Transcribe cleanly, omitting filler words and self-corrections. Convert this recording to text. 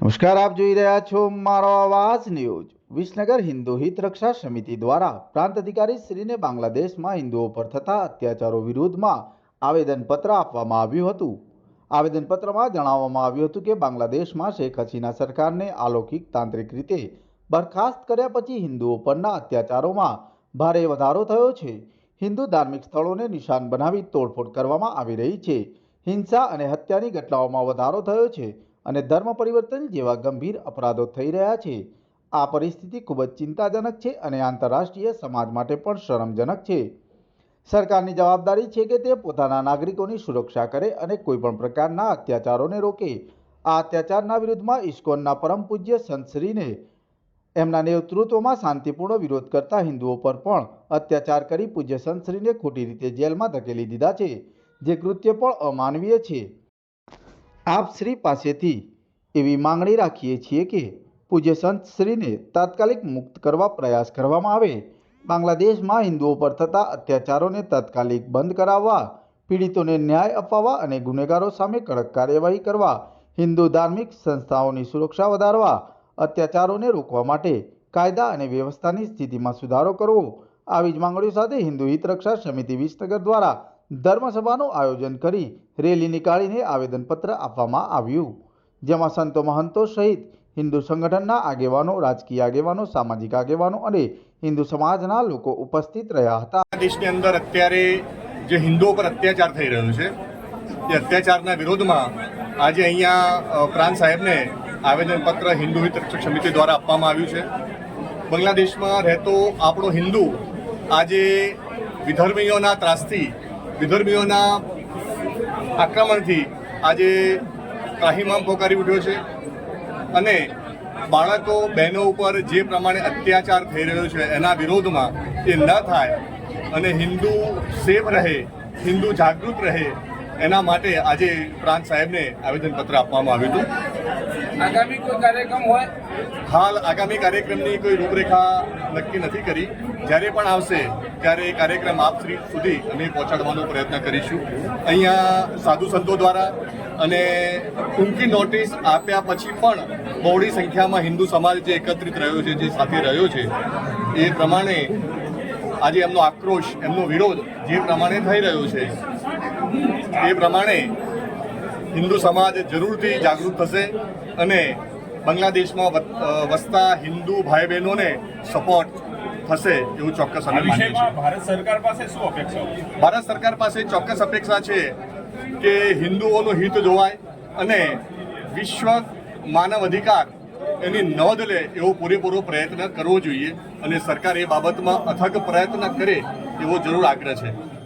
નમસ્કાર, આપ જોઈ રહ્યા છો મારો આવાજ ન્યૂઝ। વિસનગર હિન્દુ હિત રક્ષા સમિતિ દ્વારા પ્રાંત અધિકારી શ્રીને બાંગ્લાદેશમાં હિન્દુઓ પર થતા અત્યાચારો વિરુદ્ધમાં આવેદનપત્ર આપવામાં આવ્યું હતું। આવેદનપત્રમાં જણાવવામાં આવ્યું હતું કે બાંગ્લાદેશમાં શેખ હસીના સરકારને અલૌકિક તાંત્રિક રીતે બરખાસ્ત કર્યા પછી હિન્દુઓ પરના અત્યાચારોમાં ભારે વધારો થયો છે। હિન્દુ ધાર્મિક સ્થળોને નિશાન બનાવી તોડફોડ કરવામાં આવી રહી છે। હિંસા અને હત્યાની ઘટનાઓમાં વધારો થયો છે અને ધર્મ પરિવર્તન જેવા ગંભીર અપરાધો થઈ રહ્યા છે। આ પરિસ્થિતિ ખૂબ જ ચિંતાજનક છે અને આંતરરાષ્ટ્રીય સમાજ માટે પણ શરમજનક છે। સરકારની જવાબદારી છે કે તે પોતાના નાગરિકોની સુરક્ષા કરે અને કોઈપણ પ્રકારના અત્યાચારોને રોકે। આ અત્યાચારના વિરુદ્ધમાં ઇસ્કોનના પરમ પૂજ્ય સંતશ્રીને એમના નેતૃત્વમાં શાંતિપૂર્ણ વિરોધ કરતા હિન્દુઓ પર પણ અત્યાચાર કરી પૂજ્ય સંતશ્રીને ખોટી રીતે જેલમાં ધકેલી દીધા છે, જે કૃત્ય પણ અમાનવીય છે। આપ શ્રી પાસેથી એવી માંગણી રાખીએ છીએ કે પૂજ્ય સંતશ્રીને તાત્કાલિક મુક્ત કરવા પ્રયાસ કરવામાં આવે। બાંગ્લાદેશમાં હિન્દુઓ પર થતા અત્યાચારોને તાત્કાલિક બંધ કરાવવા, પીડિતોને ન્યાય અપાવવા અને ગુનેગારો સામે કડક કાર્યવાહી કરવા, હિન્દુ ધાર્મિક સંસ્થાઓની સુરક્ષા વધારવા, અત્યાચારોને રોકવા માટે કાયદા અને વ્યવસ્થાની સ્થિતિમાં સુધારો કરવો, આવી જ માંગણીઓ સાથે હિન્દુ હિત રક્ષા સમિતિ વિસનગર દ્વારા ધર્મસભાનું આયોજન કરી રેલી નીકાળીને આવેદનપત્ર આપવામાં આવ્યું, જેમાં સંતો મહંતો સહિત હિન્દુ સંગઠનના આગેવાનો, રાજકીય આગેવાનો, સામાજિક આગેવાનો અને હિન્દુ સમાજના લોકો ઉપસ્થિત રહ્યા હતા। દેશની અંદર અત્યારે જે હિન્દુઓ પર અત્યાચાર થઈ રહ્યો છે એ અત્યાચારના વિરોધમાં આજે અહીંયા પ્રાંત સાહેબને આવેદનપત્ર હિન્દુ હિત રક્ષક સમિતિ દ્વારા આપવામાં આવ્યું છે। બાંગ્લાદેશમાં રહેતો આપણો હિન્દુ આજે વિધર્મીઓના ત્રાસથી, વિધર્મીઓના આક્રમણથી આજે ત્રાહિમામ પોકારી ઉઠ્યો છે અને બાળકો, બહેનો ઉપર જે પ્રમાણે અત્યાચાર થઈ રહ્યો છે એના વિરોધમાં એ ન થાય અને હિન્દુ સેફ રહે, હિન્દુ જાગૃત રહે, એના માટે આજે પ્રાંત સાહેબને આવેદનપત્ર આપવામાં આવ્યું હતું। આગામી કોઈ કાર્યક્રમ હોય? હાલ આગામી કાર્યક્રમની કોઈ રૂપરેખા નક્કી નથી કરી। જ્યારે પણ આવશે ત્યારે એ કાર્યક્રમ આપ સુધી અમે પહોંચાડવાનો પ્રયત્ન કરીશું। અહીંયા સાધુ સંતો દ્વારા અને ટૂંકી નોટિસ આપ્યા પછી પણ બહોળી સંખ્યામાં હિન્દુ સમાજ જે એકત્રિત રહ્યો છે, જે સાથે રહ્યો છે, એ પ્રમાણે આજે એમનો આક્રોશ, એમનો વિરોધ જે પ્રમાણે થઈ રહ્યો છે એ પ્રમાણે હિન્દુ સમાજ જરૂરથી જાગૃત થશે અને બાંગ્લાદેશમાં વસતા હિન્દુ ભાઈ બહેનોને સપોર્ટ થશે એવું ચોક્કસ અમે માનીએ છીએ। ભારત સરકાર પાસે શું અપેક્ષા? ભારત સરકાર પાસે ચોક્કસ અપેક્ષા છે કે હિન્દુઓનું હિત જોવાય અને વિશ્વ માનવ અધિકાર એની નોંધ લે એવો પૂરેપૂરો પ્રયત્ન કરવો જોઈએ અને સરકાર એ બાબતમાં અથગ પ્રયત્ન કરે એવો જરૂર આગ્રહ છે।